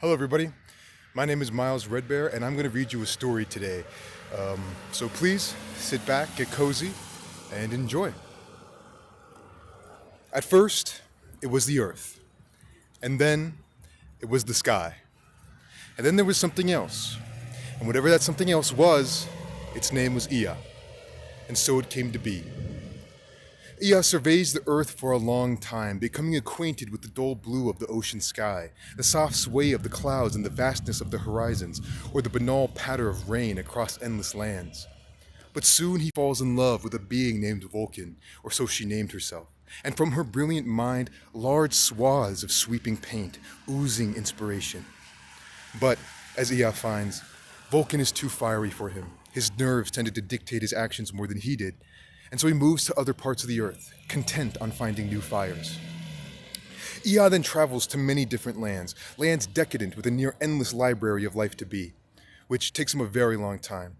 Hello, everybody. My name is Miles Redbear, and I'm going to read you a story today. So please sit back, get cozy, and enjoy. At first, it was the earth, and then it was the sky, and then there was something else. And whatever that something else was, its name was Iya, and so it came to be. Iya surveys the earth for a long time, becoming acquainted with the dull blue of the ocean sky, the soft sway of the clouds and the vastness of the horizons, or the banal patter of rain across endless lands. But soon he falls in love with a being named Vulcan, or so she named herself, and from her brilliant mind, large swaths of sweeping paint, oozing inspiration. But, as Iya finds, Vulcan is too fiery for him. His nerves tended to dictate his actions more than he did, and so he moves to other parts of the earth, content on finding new fires. Iya then travels to many different lands, lands decadent with a near endless library of life to be, which takes him a very long time.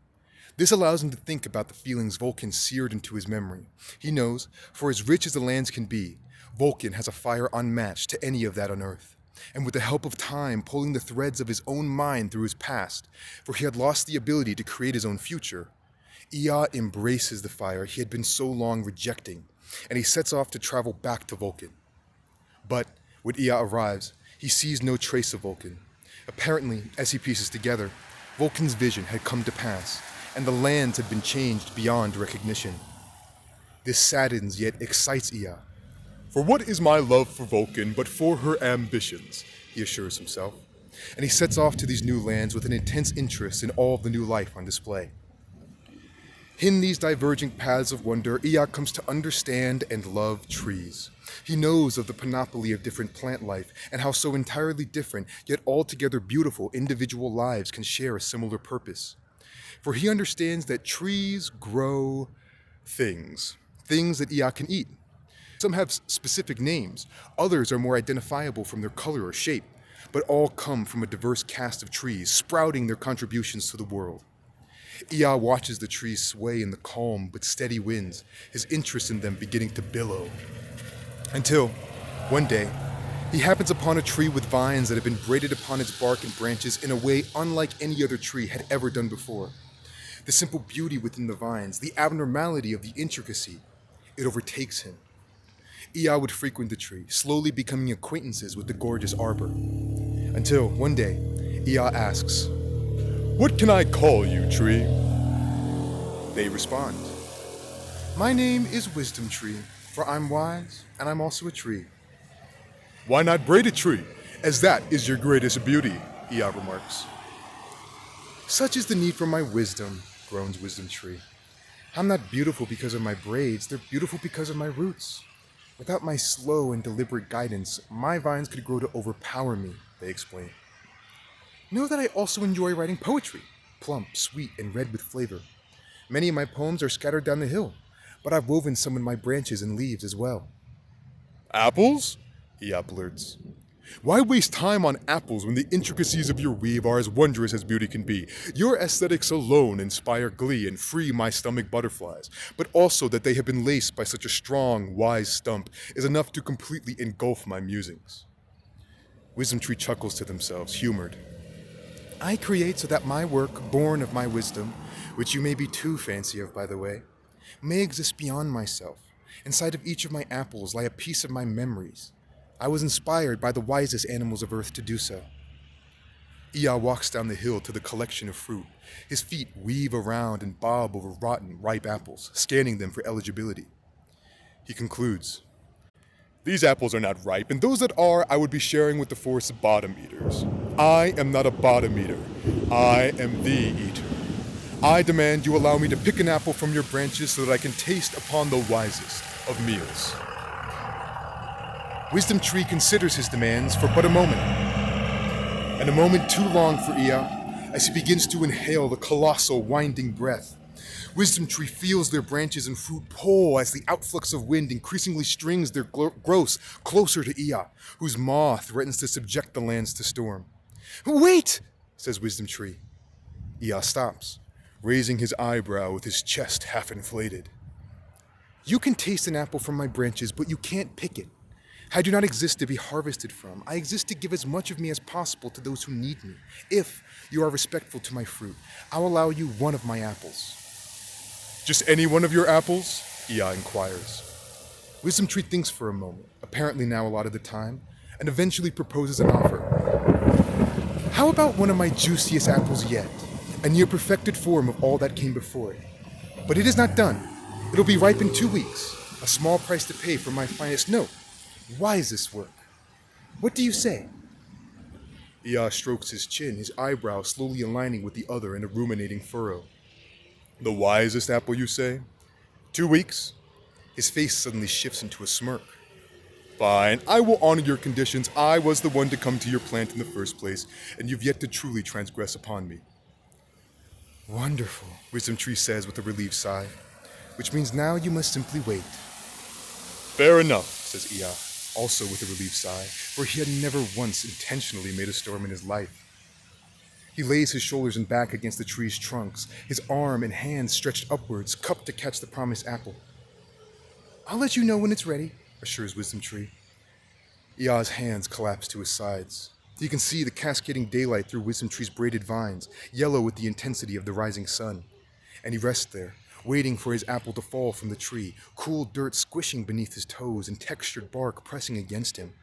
This allows him to think about the feelings Vulcan seared into his memory. He knows, for as rich as the lands can be, Vulcan has a fire unmatched to any of that on Earth. And with the help of time pulling the threads of his own mind through his past, for he had lost the ability to create his own future, Iya embraces the fire he had been so long rejecting, and he sets off to travel back to Vulcan. But when Iya arrives, he sees no trace of Vulcan. Apparently, as he pieces together, Vulcan's vision had come to pass, and the lands had been changed beyond recognition. This saddens yet excites Iya. For what is my love for Vulcan but for her ambitions, he assures himself, and he sets off to these new lands with an intense interest in all of the new life on display. In these diverging paths of wonder, Iya comes to understand and love trees. He knows of the panoply of different plant life and how so entirely different, yet altogether beautiful individual lives can share a similar purpose. For he understands that trees grow things that Iya can eat. Some have specific names, others are more identifiable from their color or shape, but all come from a diverse cast of trees, sprouting their contributions to the world. Iya watches the trees sway in the calm but steady winds, his interest in them beginning to billow. Until, one day, he happens upon a tree with vines that have been braided upon its bark and branches in a way unlike any other tree had ever done before. The simple beauty within the vines, the abnormality of the intricacy, it overtakes him. Iya would frequent the tree, slowly becoming acquaintances with the gorgeous arbor. Until, one day, Iya asks, "What can I call you, tree?" They respond, "My name is Wisdom Tree, for I'm wise, and I'm also a tree." "Why not braided tree, as that is your greatest beauty," Iya remarks. "Such is the need for my wisdom," groans Wisdom Tree. "I'm not beautiful because of my braids, they're beautiful because of my roots. Without my slow and deliberate guidance, my vines could grow to overpower me," they explain. "Know that I also enjoy writing poetry, plump, sweet, and red with flavor. Many of my poems are scattered down the hill, but I've woven some in my branches and leaves as well." "Apples?" Iya blurts. "Why waste time on apples when the intricacies of your weave are as wondrous as beauty can be? Your aesthetics alone inspire glee and free my stomach butterflies, but also that they have been laced by such a strong, wise stump is enough to completely engulf my musings." Wisdom Tree chuckles to themselves, humored. "I create so that my work, born of my wisdom, which you may be too fancy of, by the way, may exist beyond myself. Inside of each of my apples lie a piece of my memories. I was inspired by the wisest animals of Earth to do so." Iya walks down the hill to the collection of fruit. His feet weave around and bob over rotten, ripe apples, scanning them for eligibility. He concludes, "These apples are not ripe, and those that are I would be sharing with the forest bottom eaters. I am not a bottom eater. I am the eater. I demand you allow me to pick an apple from your branches so that I can taste upon the wisest of meals." Wisdom Tree considers his demands for but a moment, and a moment too long for Iya as he begins to inhale the colossal winding breath. Wisdom Tree feels their branches and fruit pull as the outflux of wind increasingly strings their growths closer to Iya, whose maw threatens to subject the lands to storm. "Wait!" says Wisdom Tree. Iya stops, raising his eyebrow with his chest half inflated. "You can taste an apple from my branches, but you can't pick it. I do not exist to be harvested from. I exist to give as much of me as possible to those who need me. If you are respectful to my fruit, I'll allow you one of my apples. Just any one of your apples? Iya inquires. Wisdom Tree thinks for a moment, apparently now a lot of the time, and eventually proposes an offer. How about one of my juiciest apples yet? A near perfected form of all that came before it. But it is not done. It'll be ripe in 2 weeks. A small price to pay for my finest note. Why is this work? What do you say? Iya strokes his chin, his eyebrow slowly aligning with the other in a ruminating furrow. The wisest apple, you say? 2 weeks? His face suddenly shifts into a smirk. Fine, I will honor your conditions. I was the one to come to your plant in the first place, and you've yet to truly transgress upon me. Wonderful, Wisdom Tree says with a relieved sigh, which means now you must simply wait. Fair enough, says Iya, also with a relieved sigh, for he had never once intentionally made a storm in his life. He lays his shoulders and back against the tree's trunks, his arm and hands stretched upwards, cupped to catch the promised apple. I'll let you know when it's ready, assures Wisdom Tree. Iya's hands collapse to his sides. You can see the cascading daylight through Wisdom Tree's braided vines, yellow with the intensity of the rising sun. And he rests there, waiting for his apple to fall from the tree, cool dirt squishing beneath his toes and textured bark pressing against him.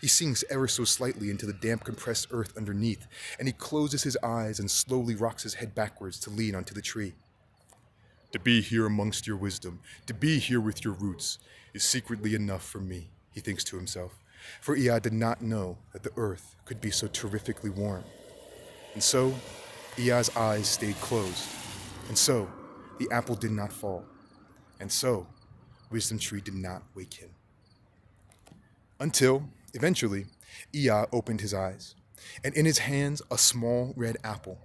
He sinks ever so slightly into the damp, compressed earth underneath, and he closes his eyes and slowly rocks his head backwards to lean onto the tree. To be here amongst your wisdom, to be here with your roots, is secretly enough for me, he thinks to himself, for Iya did not know that the earth could be so terrifically warm. And so, Iya's eyes stayed closed, and so, the apple did not fall, and so, Wisdom Tree did not wake him. Until, eventually, Iya opened his eyes, and in his hands a small red apple.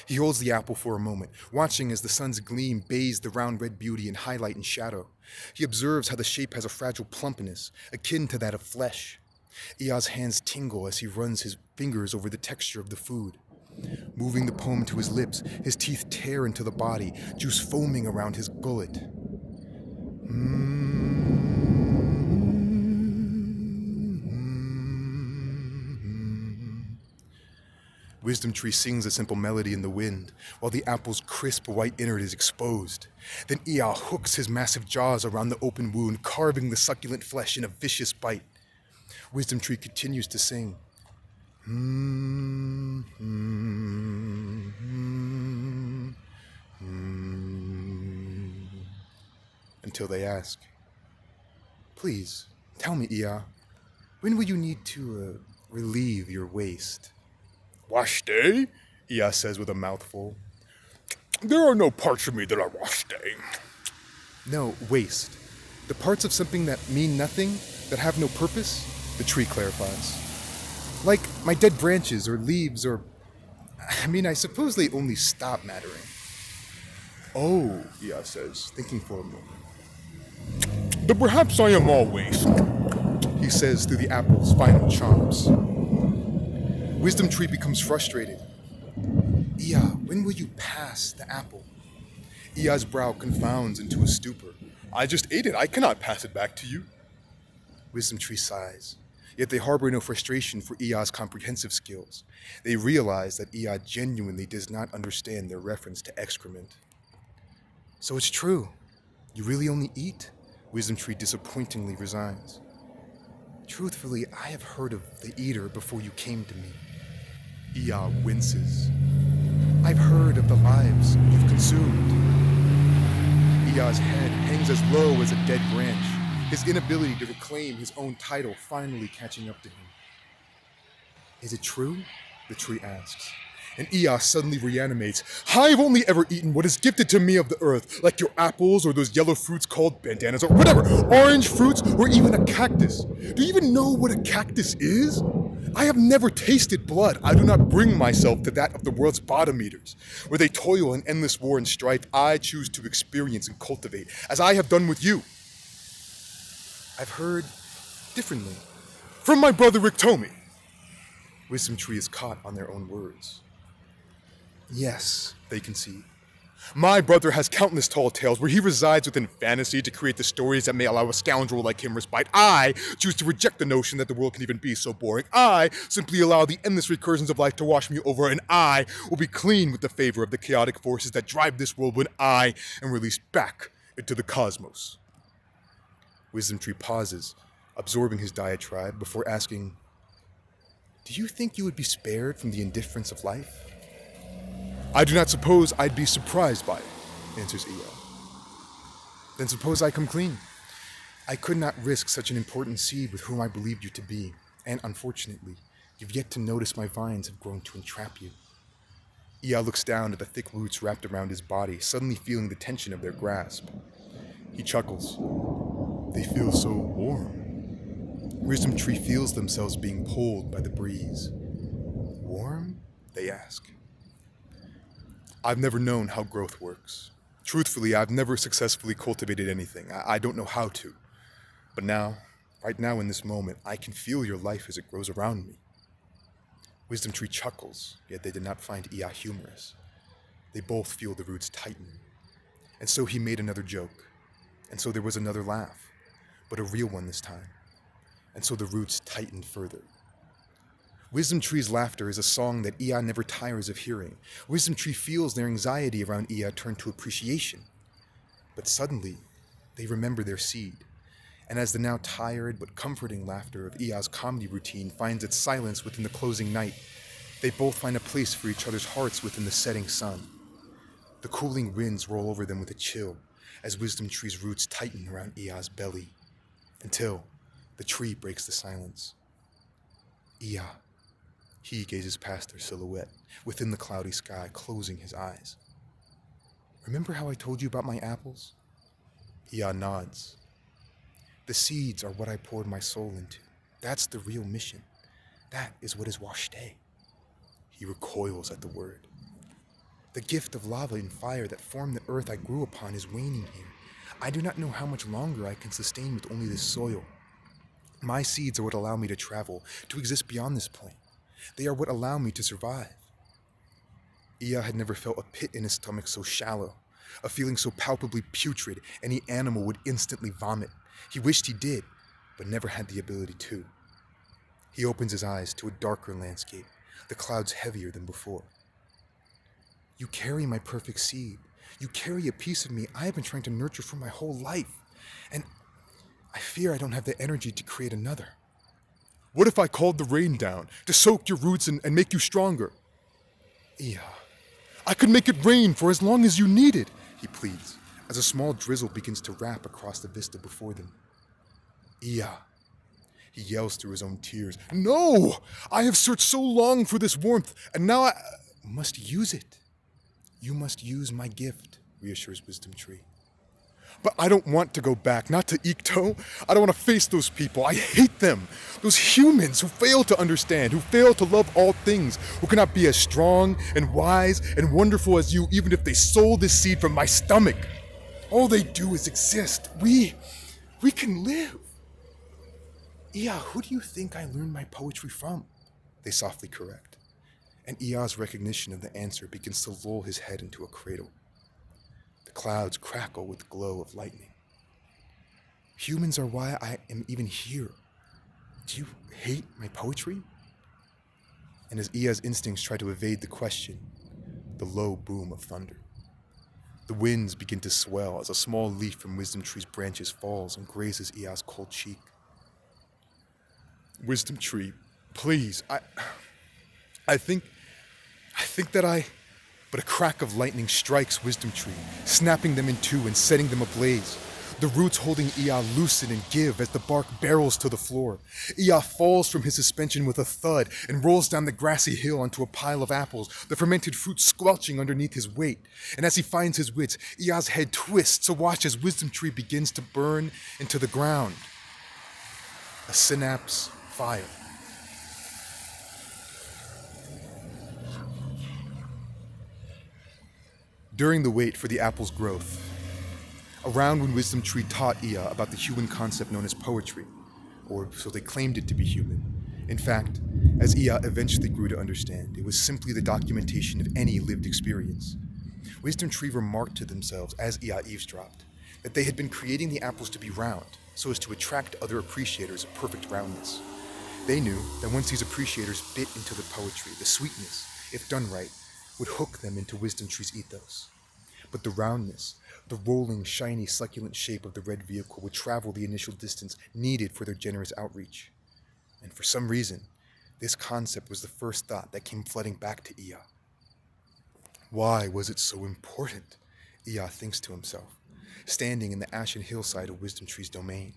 He holds the apple for a moment, watching as the sun's gleam bathes the round red beauty in highlight and shadow. He observes how the shape has a fragile plumpness, akin to that of flesh. Iya's hands tingle as he runs his fingers over the texture of the food. Moving the poem to his lips, his teeth tear into the body, juice foaming around his gullet. Wisdom Tree sings a simple melody in the wind, while the apple's crisp white innard is exposed. Then Iya hooks his massive jaws around the open wound, carving the succulent flesh in a vicious bite. Wisdom Tree continues to sing. Until they ask, please, tell me, Iya, when will you need to relieve your waste? Wash day? Iya says with a mouthful. There are no parts of me that are wash day. No, waste. The parts of something that mean nothing, that have no purpose, the tree clarifies. Like my dead branches or leaves or... I suppose they only stop mattering. Oh, Iya says, thinking for a moment. But perhaps I am all waste, he says through the apple's final chomps. Wisdom Tree becomes frustrated. Iya, when will you pass the apple? Iya's brow confounds into a stupor. I just ate it. I cannot pass it back to you. Wisdom Tree sighs. Yet they harbor no frustration for Iya's comprehensive skills. They realize that Iya genuinely does not understand their reference to excrement. So it's true. You really only eat? Wisdom Tree disappointingly resigns. Truthfully, I have heard of the eater before you came to me. Iya winces. I've heard of the lives you've consumed. Iya's head hangs as low as a dead branch, his inability to reclaim his own title finally catching up to him. Is it true? The tree asks. And Iya suddenly reanimates. I've only ever eaten what is gifted to me of the earth, like your apples or those yellow fruits called bandanas or whatever, orange fruits or even a cactus. Do you even know what a cactus is? I have never tasted blood. I do not bring myself to that of the world's bottom eaters. Where they toil in endless war and strife, I choose to experience and cultivate, as I have done with you. I've heard differently. From my brother Riktomi. Wisdom Tree is caught on their own words. Yes, they concede. My brother has countless tall tales where he resides within fantasy to create the stories that may allow a scoundrel like him respite. I choose to reject the notion that the world can even be so boring. I simply allow the endless recursions of life to wash me over, and I will be clean with the favor of the chaotic forces that drive this world when I am released back into the cosmos. Wisdom Tree pauses, absorbing his diatribe before asking, "Do you think you would be spared from the indifference of life?" "I do not suppose I'd be surprised by it," answers Iya. "Then suppose I come clean. I could not risk such an important seed with whom I believed you to be, and unfortunately, you've yet to notice my vines have grown to entrap you." Iya looks down at the thick roots wrapped around his body, suddenly feeling the tension of their grasp. He chuckles. "They feel so warm." Wisdom Tree feels themselves being pulled by the breeze. "Warm?" they ask. "I've never known how growth works. Truthfully, I've never successfully cultivated anything. I don't know how to. But now, right now in this moment, I can feel your life as it grows around me." Wisdom Tree chuckles, yet they did not find Iya humorous. They both feel the roots tighten. And so he made another joke. And so there was another laugh, but a real one this time. And so the roots tightened further. Wisdom Tree's laughter is a song that Iya never tires of hearing. Wisdom Tree feels their anxiety around Iya turn to appreciation. But suddenly, they remember their seed. And as the now tired but comforting laughter of Iya's comedy routine finds its silence within the closing night, they both find a place for each other's hearts within the setting sun. The cooling winds roll over them with a chill as Wisdom Tree's roots tighten around Iya's belly, until the tree breaks the silence. "Iya." He gazes past their silhouette, within the cloudy sky, closing his eyes. "Remember how I told you about my apples?" Iya nods. "The seeds are what I poured my soul into. That's the real mission. That is what is Washte." He recoils at the word. "The gift of lava and fire that formed the earth I grew upon is waning here. I do not know how much longer I can sustain with only this soil. My seeds are what allow me to travel, to exist beyond this plane. They are what allow me to survive." Iya had never felt a pit in his stomach so shallow, a feeling so palpably putrid any animal would instantly vomit. He wished he did, but never had the ability to. He opens his eyes to a darker landscape, the clouds heavier than before. "You carry my perfect seed. You carry a piece of me I have been trying to nurture for my whole life. And I fear I don't have the energy to create another." "What if I called the rain down to soak your roots and make you stronger?" "Iya, I could make it rain for as long as you need it," he pleads, as a small drizzle begins to wrap across the vista before them. "Iya," he yells through his own tears. "No! I have searched so long for this warmth, and now I must use it." "You must use my gift," reassures Wisdom Tree. "But I don't want to go back, not to Ikto. I don't want to face those people. I hate them. Those humans who fail to understand, who fail to love all things, who cannot be as strong and wise and wonderful as you even if they sold this seed from my stomach. All they do is exist. We can live." "Iya, who do you think I learned my poetry from?" they softly correct. And Iya's recognition of the answer begins to lull his head into a cradle. The clouds crackle with the glow of lightning. "Humans are why I am even here. Do you hate my poetry?" And as Iya's instincts try to evade the question, the low boom of thunder. The winds begin to swell as a small leaf from Wisdom Tree's branches falls and grazes Iya's cold cheek. "Wisdom Tree, please, I think that I..." But a crack of lightning strikes Wisdom Tree, snapping them in two and setting them ablaze. The roots holding Iya loosen and give as the bark barrels to the floor. Iya falls from his suspension with a thud and rolls down the grassy hill onto a pile of apples, the fermented fruit squelching underneath his weight. And as he finds his wits, Iya's head twists to watch as Wisdom Tree begins to burn into the ground. A synapse fire. During the wait for the apple's growth, around when Wisdom Tree taught Iya about the human concept known as poetry, or so they claimed it to be human. In fact, as Iya eventually grew to understand, it was simply the documentation of any lived experience. Wisdom Tree remarked to themselves as Iya eavesdropped that they had been creating the apples to be round so as to attract other appreciators of perfect roundness. They knew that once these appreciators bit into the poetry, the sweetness, if done right, would hook them into Wisdom Tree's ethos. But the roundness, the rolling, shiny, succulent shape of the red vehicle would travel the initial distance needed for their generous outreach. And for some reason, this concept was the first thought that came flooding back to Iya. Why was it so important? Iya thinks to himself, standing in the ashen hillside of Wisdom Tree's domain.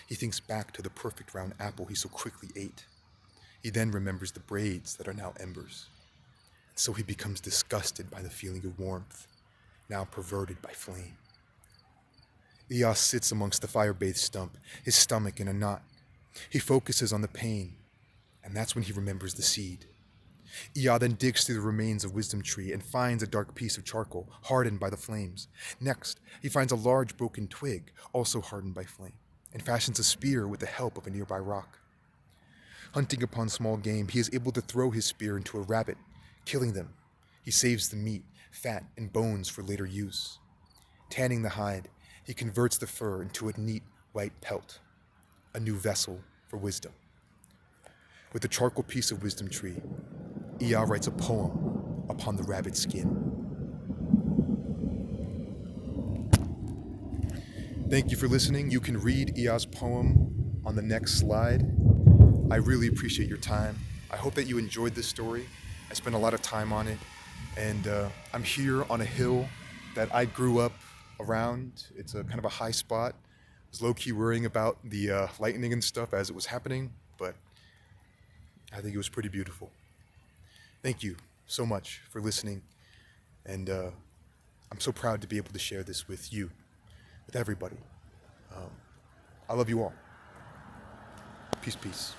He thinks back to the perfect round apple he so quickly ate. He then remembers the braids that are now embers. And so he becomes disgusted by the feeling of warmth, now perverted by flame. Iya sits amongst the fire-bathed stump, his stomach in a knot. He focuses on the pain, and that's when he remembers the seed. Iya then digs through the remains of Wisdom Tree and finds a dark piece of charcoal, hardened by the flames. Next, he finds a large broken twig, also hardened by flame, and fashions a spear with the help of a nearby rock. Hunting upon small game, he is able to throw his spear into a rabbit, killing them. He saves the meat, fat, and bones for later use. Tanning the hide, he converts the fur into a neat white pelt, a new vessel for wisdom. With the charcoal piece of Wisdom Tree, Iya writes a poem upon the rabbit skin. Thank you for listening. You can read Iya's poem on the next slide. I really appreciate your time. I hope that you enjoyed this story. I spent a lot of time on it, and I'm here on a hill that I grew up around. It's a kind of a high spot. I was low-key worrying about the lightning and stuff as it was happening, but I think it was pretty beautiful. Thank you so much for listening, and I'm so proud to be able to share this with you, with everybody. I love you all. Peace, peace.